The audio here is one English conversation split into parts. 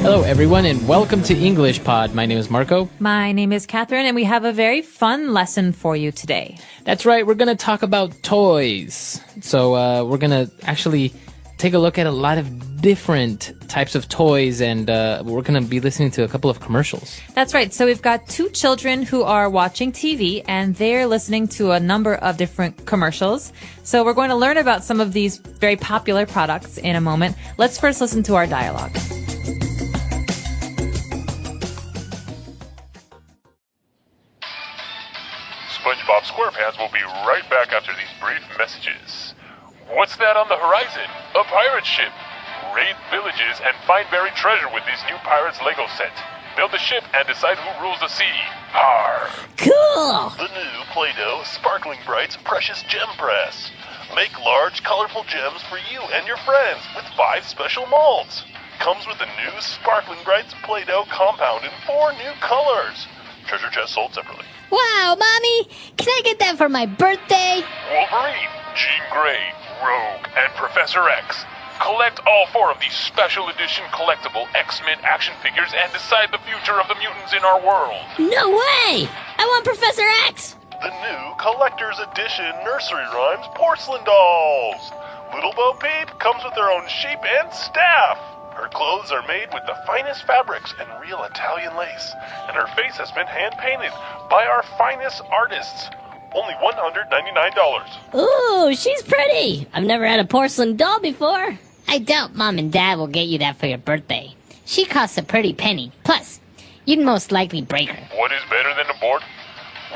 Hello, everyone, and welcome to English Pod. My name is Marco. My name is Catherine, and we have a very fun lesson for you today. That's right. We're going to talk about toys. So we're going to actually take a look at a lot of different types of toys, and we're going to be listening to a couple of commercials. That's right. So we've got two children who are watching TV, and they're listening to a number of different commercials. So we're going to learn about some of these very popular products in a moment. Let's first listen to our dialogue. SpongeBob SquarePants will be right back after these brief messages. What's that on the horizon? A pirate ship. Raid villages and find buried treasure with this new Pirates Lego set. Build a ship and decide who rules the sea. Arr! Cool! The new Play-Doh Sparkling Brights Precious Gem Press. Make large, colorful gems for you and your friends with 5 special molds. Comes with the new Sparkling Brights Play-Doh compound in 4 new colors. Treasure chest sold separately. Wow, Mommy! Can I get that for my birthday? Wolverine, Jean Grey, Rogue, and Professor X. Collect all 4 of these special edition collectible X-Men action figures and decide the future of the mutants in our world. No way! I want Professor X! The new Collector's Edition Nursery Rhymes Porcelain Dolls. Little Bo Peep comes with her own sheep and staff. Her clothes are made with the finest fabrics and real Italian lace, and her face has been hand-painted by our finest artists. Only $199. Ooh, she's pretty! I've never had a porcelain doll before. I doubt Mom and Dad will get you that for your birthday. She costs a pretty penny. Plus, you'd most likely break her. What is better than a board?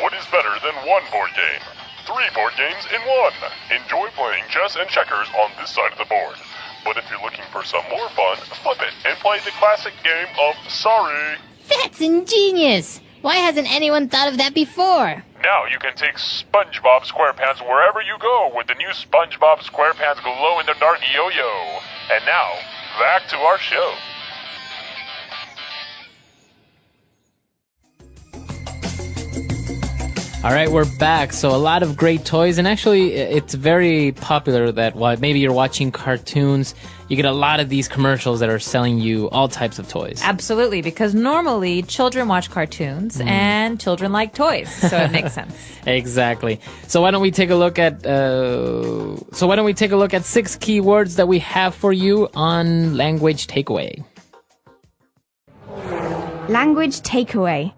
What is better than one board game? 3 board games in one. Enjoy playing chess and checkers on this side of the board. But if you're looking for some more fun, flip it and play the classic game of Sorry. That's ingenious! Why hasn't anyone thought of that before? Now you can take SpongeBob SquarePants wherever you go with the new SpongeBob SquarePants glow-in-the-dark yo-yo. And now, back to our show. All right, we're back. So a lot of great toys, and actually it's very popular that while maybe you're watching cartoons, you get a lot of these commercials that are selling you all types of toys. Absolutely, because normally children watch cartoons and children like toys, so it makes sense. Exactly. So why don't we take a look at 6 key words that we have for you on Language Takeaway. Language takeaway.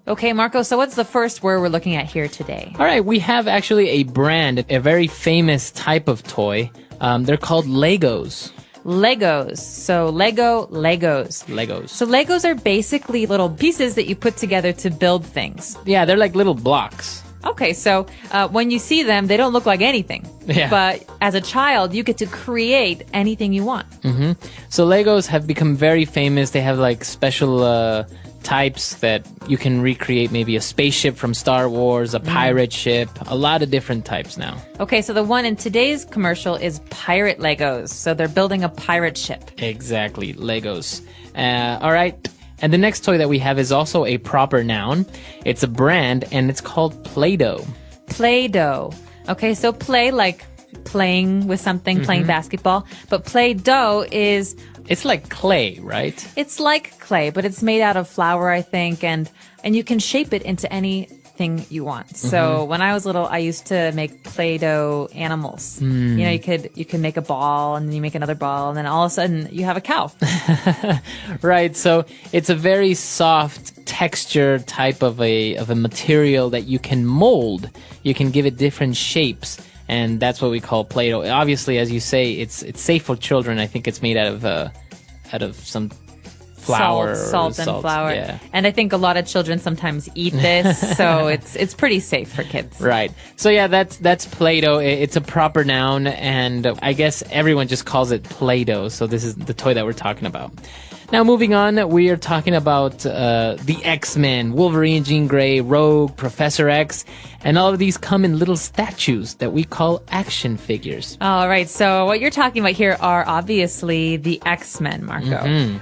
Okay, Marco, so what's the first word we're looking at here today? All right, we have actually a brand, a very famous type of toy. They're called Legos. Legos. So Legos. So Legos are basically little pieces that you put together to build things. Yeah, they're like little blocks. Okay, so when you see them, they don't look like anything. Yeah. But as a child, you get to create anything you want. Mm-hmm. So Legos have become very famous. They have like special types that you can recreate, maybe a spaceship from Star Wars, a pirate ship, a lot of different types now. Okay, so the one in today's commercial is pirate Legos. So they're building a pirate ship. Exactly, Legos. All right. And the next toy that we have is also a proper noun. It's a brand, and it's called Play-Doh. Play-Doh. Okay, so play, like playing with something, playing basketball. But Play-Doh is... It's like clay, right? It's like clay, but it's made out of flour, I think, and you can shape it into anything you want. So when I was little, I used to make Play-Doh animals. You know, you could make a ball, and then you make another ball, and then all of a sudden you have a cow. Right. So it's a very soft texture type of a material that you can mold. You can give it different shapes. And that's what we call Play-Doh. Obviously, as you say, it's safe for children. I think it's made out of some flour, salt and flour. Yeah. And I think a lot of children sometimes eat this, so it's pretty safe for kids. Right. So yeah, that's Play-Doh. It's a proper noun, and I guess everyone just calls it Play-Doh. So this is the toy that we're talking about. Now, moving on, we are talking about the X-Men, Wolverine, Jean Grey, Rogue, Professor X, and all of these come in little statues that we call action figures. All right, so what you're talking about here are obviously the X-Men, Marco.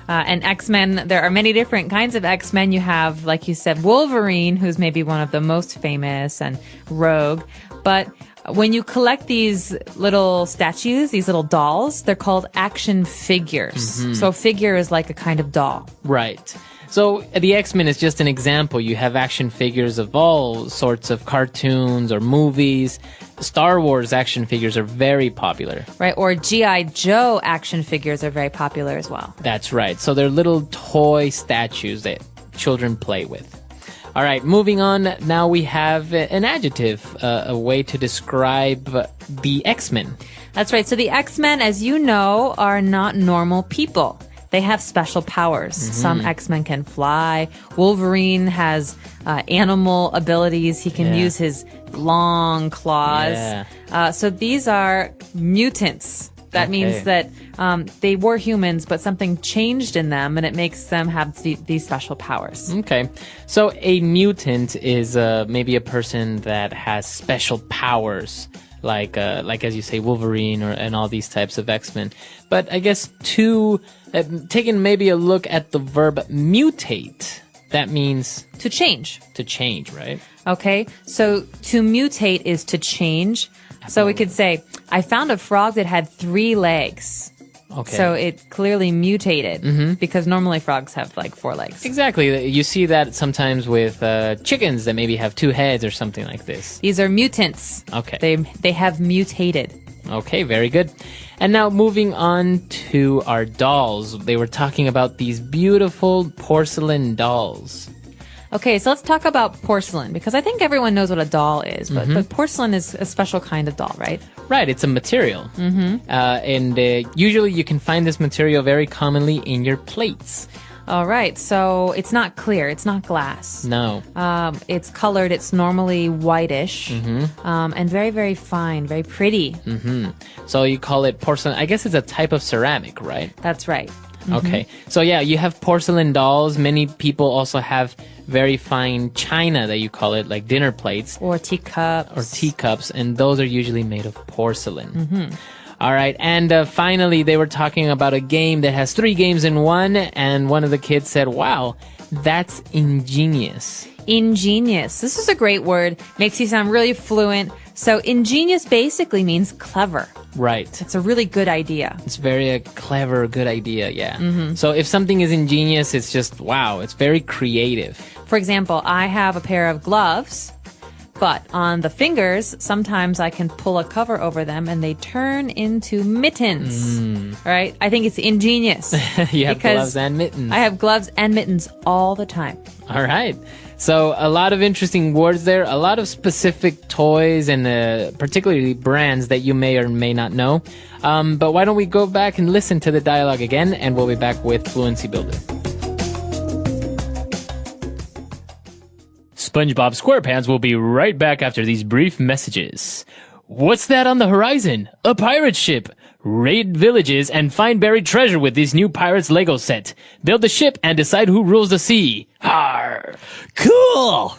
And X-Men, there are many different kinds of X-Men. You have, like you said, Wolverine, who's maybe one of the most famous, and Rogue. But When you collect these little statues, these little dolls, they're called action figures. So a figure is like a kind of doll. Right. So the X-Men is just an example. You have action figures of all sorts of cartoons or movies. Star Wars action figures are very popular. Right, or G.I. Joe action figures are very popular as well. That's right. So they're little toy statues that children play with. All right, moving on. Now we have an adjective, a way to describe the X-Men. That's right. So the X-Men, as you know, are not normal people. They have special powers. Some X-Men can fly. Wolverine has animal abilities. He can use his long claws. So these are mutants. That means that they were humans, but something changed in them, and it makes them have these special powers. Okay. So a mutant is maybe a person that has special powers, like as you say, Wolverine and all these types of X-Men. But I guess taking maybe a look at the verb mutate, that means To change. to change, right? Okay. So to mutate is to change. So we could say, I found a frog that had 3 legs. Okay. So it clearly mutated because normally frogs have like 4 legs. Exactly. You see that sometimes with chickens that maybe have 2 heads or something like this. These are mutants. Okay. They have mutated. Okay, very good. And now moving on to our dolls. They were talking about these beautiful porcelain dolls. Okay, so let's talk about porcelain because I think everyone knows what a doll is, but porcelain is a special kind of doll, right? Right, it's a material. And usually you can find this material very commonly in your plates. All right, so it's not clear, it's not glass. No. It's colored, it's normally whitish, and very, very fine, very pretty. So you call it porcelain. I guess it's a type of ceramic, right? That's right. Okay. So yeah, you have porcelain dolls. Many people also have very fine china that you call it, like dinner plates. Or teacups. And those are usually made of porcelain. All right. And finally, they were talking about a game that has 3 games in one, and one of the kids said, wow, that's ingenious. Ingenious. This is a great word. Makes you sound really fluent. So ingenious basically means clever. Right. It's a really good idea. It's very clever, good idea, yeah. So if something is ingenious, it's just, wow, it's very creative. For example, I have a pair of gloves, but on the fingers, sometimes I can pull a cover over them and they turn into mittens. Right? I think it's ingenious. You have because gloves and mittens. I have gloves and mittens all the time. All right. So a lot of interesting words there, a lot of specific toys and particularly brands that you may or may not know. But why don't we go back and listen to the dialogue again, and we'll be back with Fluency Builder. SpongeBob SquarePants will be right back after these brief messages. What's that on the horizon? A pirate ship! Raid villages and find buried treasure with this new Pirates Lego set. Build the ship and decide who rules the sea. Har! Cool!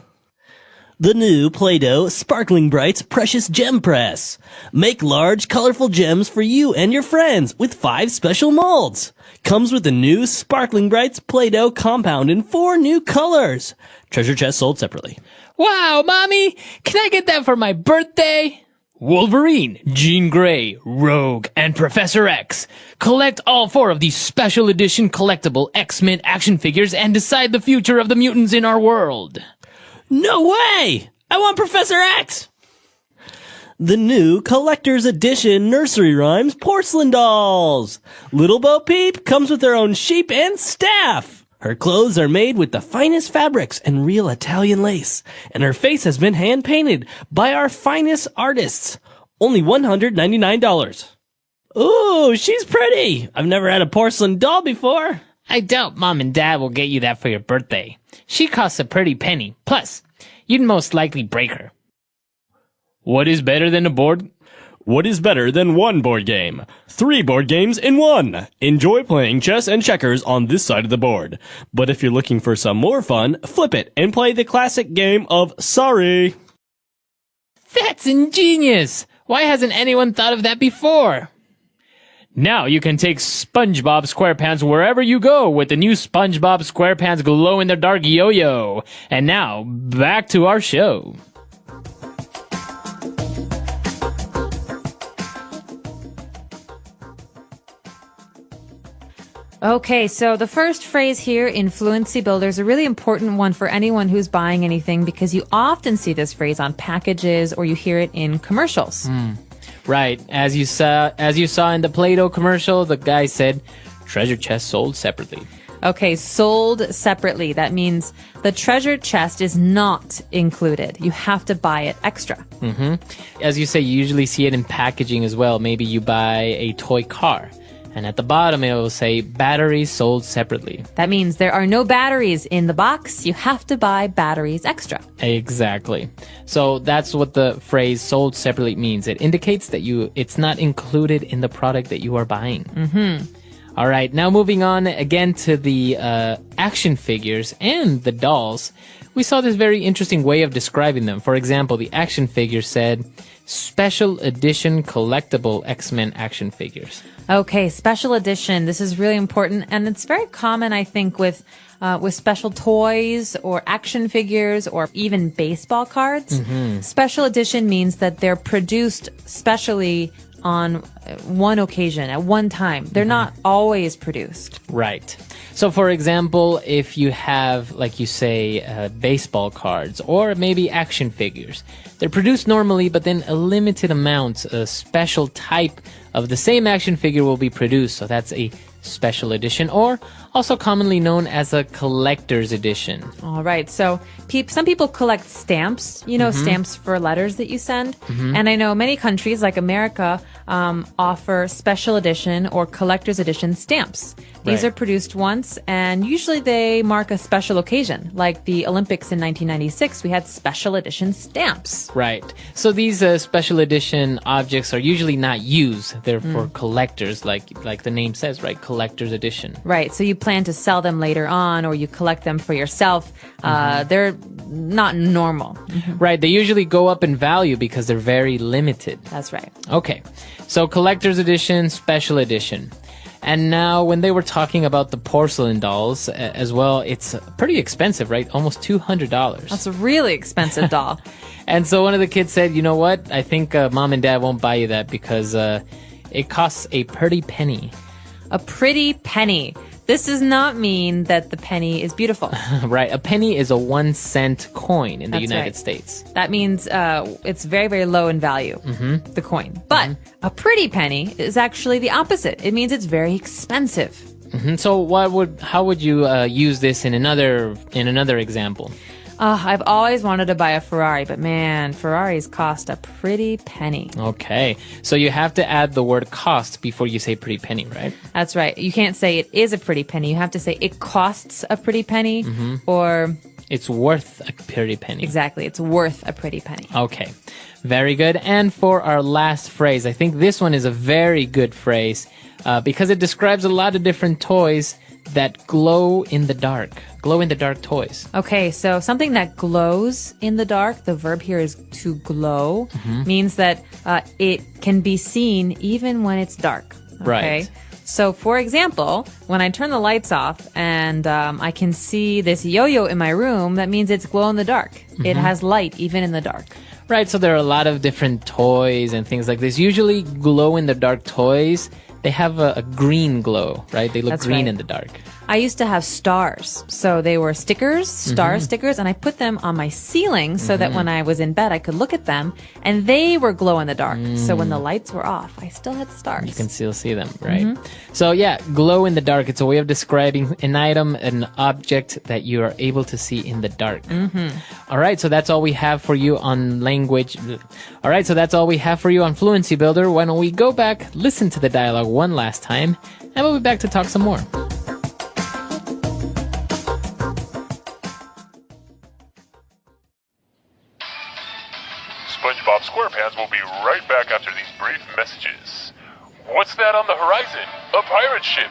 The new Play-Doh Sparkling Brights Precious Gem Press. Make large, colorful gems for you and your friends with 5 special molds. Comes with the new Sparkling Brights Play-Doh compound in 4 new colors. Treasure chest sold separately. Wow, Mommy! Can I get that for my birthday? Wolverine, Jean Grey, Rogue, and Professor X. Collect all 4 of these special edition collectible X-Men action figures and decide the future of the mutants in our world. No way! I want Professor X! The new Collector's Edition Nursery Rhymes Porcelain Dolls. Little Bo Peep comes with her own sheep and staff. Her clothes are made with the finest fabrics and real Italian lace, and her face has been hand-painted by our finest artists. Only $199. Ooh, she's pretty. I've never had a porcelain doll before. I doubt Mom and Dad will get you that for your birthday. She costs a pretty penny. Plus, you'd most likely break her. What is better than a board? What is better than one board game? 3 board games in one. Enjoy playing chess and checkers on this side of the board. But if you're looking for some more fun, flip it and play the classic game of Sorry. That's ingenious! Why hasn't anyone thought of that before? Now you can take SpongeBob SquarePants wherever you go with the new SpongeBob SquarePants glow-in-the-dark yo-yo. And now, back to our show. Okay, so the first phrase here in Fluency Builder is a really important one for anyone who's buying anything because you often see this phrase on packages or you hear it in commercials. Right. As you saw in the Play-Doh commercial, the guy said, treasure chest sold separately. Okay, sold separately. That means the treasure chest is not included. You have to buy it extra. As you say, you usually see it in packaging as well. Maybe you buy a toy car, and at the bottom it will say batteries sold separately. That means there are no batteries in the box. You have to buy batteries extra. Exactly. So that's what the phrase sold separately means. It indicates that it's not included in the product that you are buying. All right, now moving on again to the action figures and the dolls. We saw this very interesting way of describing them. For example, the action figure said, special edition collectible X-Men action figures. Okay, special edition. This is really important, and it's very common, I think, with special toys or action figures or even baseball cards. Special edition means that they're produced specially on one occasion, at one time. They're not always produced. Right. So, for example, if you have, like you say, baseball cards or maybe action figures, they're produced normally, but then a limited amount, a special type of the same action figure will be produced. So that's a special edition, or also commonly known as a collector's edition. All right. So some people collect stamps, stamps for letters that you send. And I know many countries like America offer special edition or collector's edition stamps. These Right. are produced once, and usually they mark a special occasion. Like the Olympics in 1996, we had special edition stamps. Right. So these special edition objects are usually not used. They're for collectors, like the name says, right? Collector's edition. Right. So you plan to sell them later on, or you collect them for yourself. They're not normal. Right. They usually go up in value because they're very limited. That's right. Okay. So collector's edition, special edition. And now when they were talking about the porcelain dolls as well, it's pretty expensive, right? Almost $200. That's a really expensive doll. And so one of the kids said, you know what? I think mom and dad won't buy you that because it costs a pretty penny. A pretty penny. This does not mean that the penny is beautiful. Right. A penny is a 1-cent coin in the That's United right. States. That means it's very, very low in value, the coin. But a pretty penny is actually the opposite. It means it's very expensive. So how would you use this in another example? I've always wanted to buy a Ferrari, but man, Ferraris cost a pretty penny. Okay. So you have to add the word cost before you say pretty penny, right? That's right. You can't say it is a pretty penny. You have to say it costs a pretty penny or... It's worth a pretty penny. Exactly. It's worth a pretty penny. Okay. Very good. And for our last phrase, I think this one is a very good phrase because it describes a lot of different toys that glow in the dark. Glow in the dark toys. Okay, so something that glows in the dark, the verb here is to glow, means that it can be seen even when it's dark. Okay? Right. So, for example, when I turn the lights off and I can see this yo-yo in my room, that means it's glow in the dark. It has light even in the dark. Right, so there are a lot of different toys and things like this. Usually glow in the dark toys, they have a green glow, right? They look That's green right. in the dark. I used to have stars. So they were stickers, star stickers, and I put them on my ceiling so that when I was in bed, I could look at them, and they were glow in the dark. So when the lights were off, I still had stars. You can still see them, right? So yeah, glow in the dark. It's a way of describing an item, an object that you are able to see in the dark. All right, so that's all we have for you on language. All right, so that's all we have for you on Fluency Builder. Why don't we go back, listen to the dialogue one last time, and we'll be back to talk some more. SpongeBob SquarePants will be right back after these brief messages. What's that on the horizon? A pirate ship.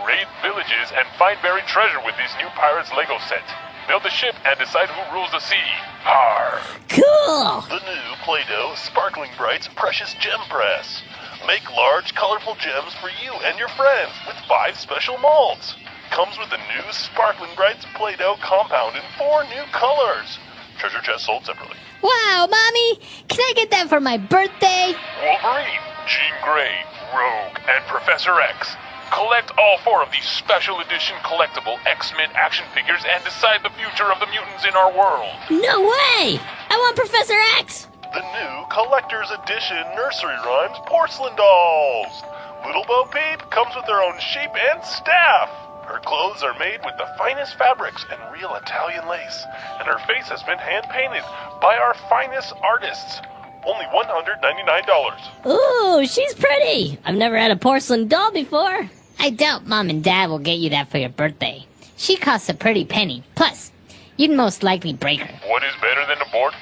Raid villages and find buried treasure with this new Pirates Lego set. Build the ship and decide who rules the sea. Arr! Cool! The new Play-Doh Sparkling Brights Precious Gem Press. Make large, colorful gems for you and your friends with 5 special molds. Comes with the new Sparkling Brights Play-Doh compound in 4 new colors. Treasure chest sold separately. Wow, Mommy! Can I get that for my birthday? Wolverine, Jean Grey, Rogue, and Professor X. Collect all 4 of these special edition collectible X-Men action figures and decide the future of the mutants in our world. No way! I want Professor X! The new collector's edition nursery rhymes porcelain dolls. Little Bo Peep comes with her own shape and staff. Her clothes are made with the finest fabrics and real Italian lace, and her face has been hand-painted by our finest artists. Only $199. Ooh, she's pretty! I've never had a porcelain doll before. I doubt Mom and Dad will get you that for your birthday. She costs a pretty penny. Plus, you'd most likely break her. What is better than a board?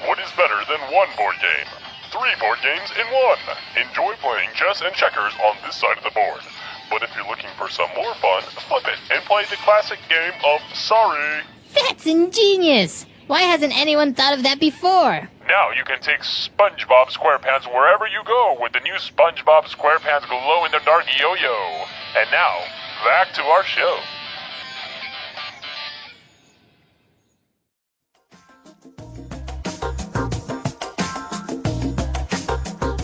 What is better than 1 board game? 3 board games in 1. Enjoy playing chess and checkers on this side of the board. But if you're looking for some more fun, flip it and play the classic game of Sorry. That's ingenious! Why hasn't anyone thought of that before? Now you can take SpongeBob SquarePants wherever you go with the new SpongeBob SquarePants glow-in-the-dark yo-yo. And now, back to our show.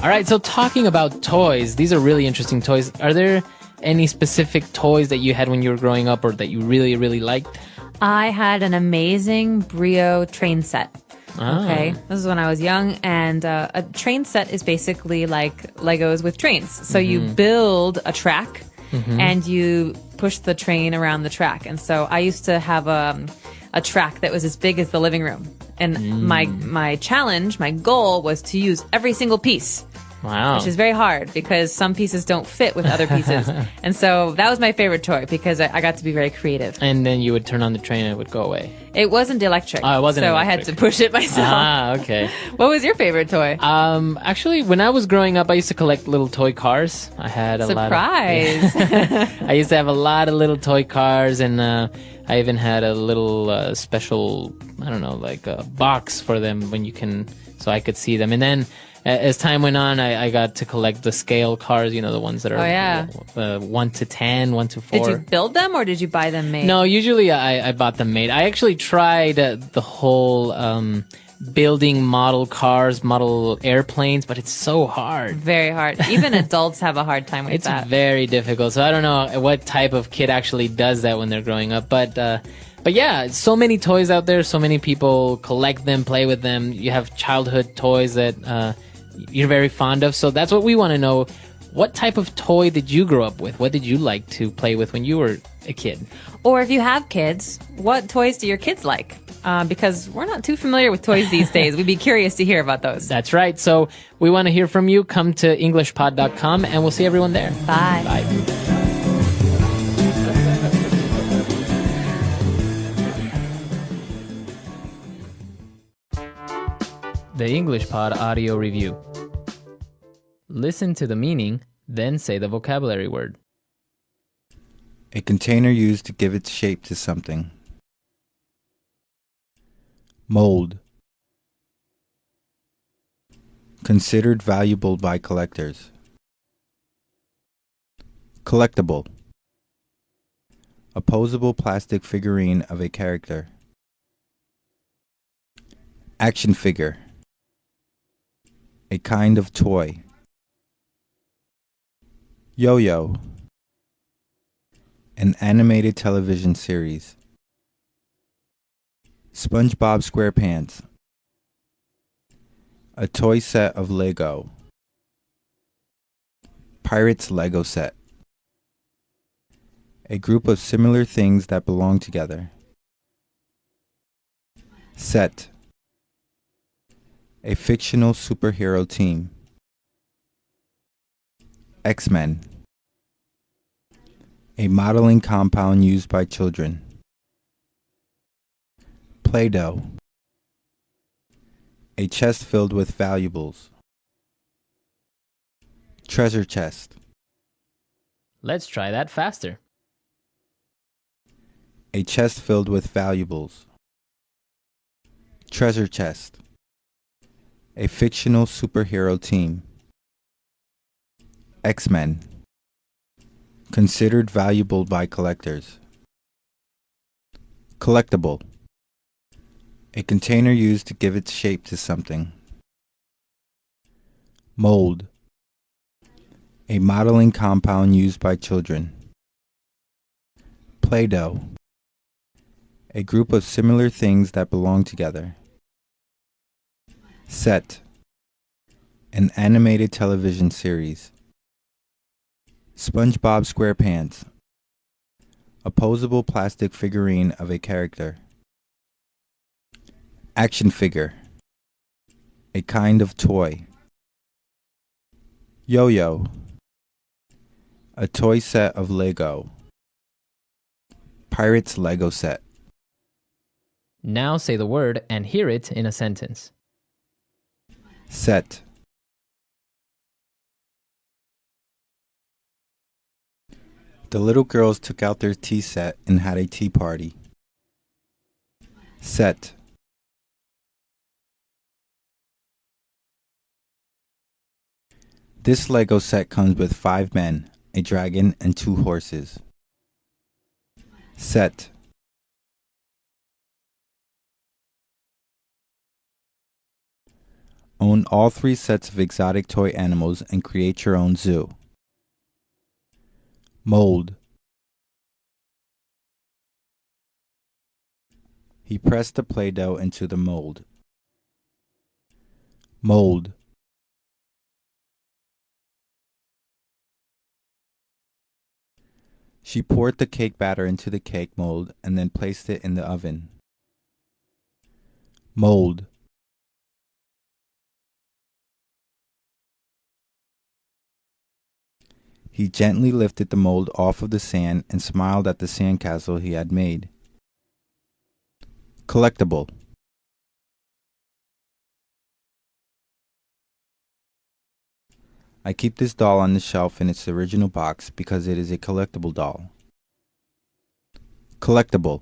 All right, so talking about toys, these are really interesting toys. Are there any specific toys that you had when you were growing up or that you really, really liked? I had an amazing Brio train set. Okay, this is when I was young, and a train set is basically like Legos with trains. So you build a track, and you push the train around the track. And so I used to have a track that was as big as the living room. And my challenge, my goal was to use every single piece. Wow. Which is very hard because some pieces don't fit with other pieces. And so that was my favorite toy because I got to be very creative. And then you would turn on the train and it would go away. It wasn't electric. Oh, it wasn't so electric. I had to push it myself. Ah, okay. What was your favorite toy? Actually, when I was growing up, I used to collect little toy cars. I had a Surprise. lot of... I used to have a lot of little toy cars, and I even had a little special, I don't know, like a box for them so I could see them. And then as time went on, I got to collect the scale cars, you know, the ones that are 1 to 10, 1 to 4. Did you build them or did you buy them made? No, usually I bought them made. I actually tried the whole building model cars, model airplanes, but it's so hard. Very hard. Even adults have a hard time with It's that. very difficult. So I don't know what type of kid actually does that when they're growing up. But yeah, so many toys out there. So many people collect them, play with them. You have childhood toys that you're very fond of. So that's what we want to know. What type of toy did you grow up with? What did you like to play with when you were a kid? Or if you have kids, what toys do your kids like? Because we're not too familiar with toys these days. We'd be curious to hear about those. That's right. So we want to hear from you. Come to EnglishPod.com and we'll see everyone there. Bye. Bye. The English Pod Audio Review. Listen to the meaning, then say the vocabulary word. A container used to give its shape to something. Mold. Considered valuable by collectors. Collectible. A posable plastic figurine of a character. Action figure. A kind of toy. Yo-yo. An animated television series. SpongeBob SquarePants. A toy set of Lego. Pirates Lego set. A group of similar things that belong together. Set. A fictional superhero team. X-Men. A modeling compound used by children. Play-Doh. A chest filled with valuables. Treasure chest. Let's try that faster. A chest filled with valuables. Treasure chest. A fictional superhero team. X-Men. Considered valuable by collectors. Collectible. A container used to give its shape to something. Mold. A modeling compound used by children. Play-Doh. A group of similar things that belong together. Set. An animated television series. SpongeBob SquarePants. A posable plastic figurine of a character. Action figure. A kind of toy. Yo-yo. A toy set of Lego. Pirates Lego set. Now say the word and hear it in a sentence. Set. The little girls took out their tea set and had a tea party. Set. This Lego set comes with 5 men, a dragon, and 2 horses. Set. Own all 3 sets of exotic toy animals and create your own zoo. Mold. He pressed the Play-Doh into the mold. Mold. She poured the cake batter into the cake mold and then placed it in the oven. Mold. He gently lifted the mold off of the sand and smiled at the sandcastle he had made. Collectible. I keep this doll on the shelf in its original box because it is a collectible doll. Collectible.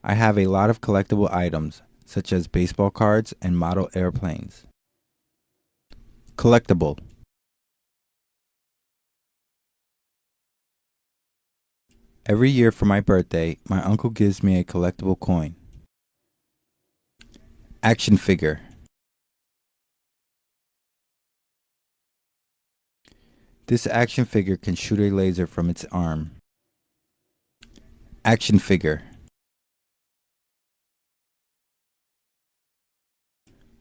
I have a lot of collectible items, such as baseball cards and model airplanes. Collectible. Every year for my birthday, my uncle gives me a collectible coin. Action figure. This action figure can shoot a laser from its arm. Action figure.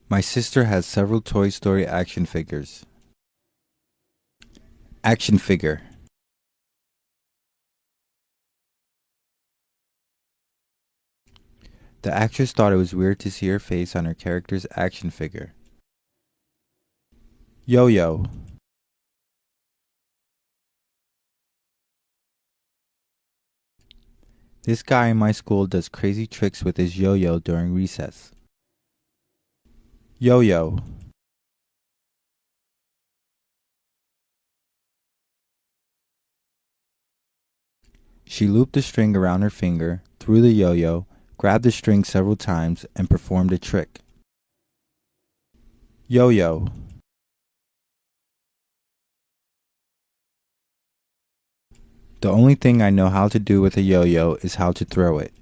My sister has several Toy Story action figures. Action figure. The actress thought it was weird to see her face on her character's action figure. Yo-yo. This guy in my school does crazy tricks with his yo-yo during recess. Yo-yo. She looped the string around her finger, threw the yo-yo, grabbed the string several times, and performed a trick. Yo-yo. The only thing I know how to do with a yo-yo is how to throw it.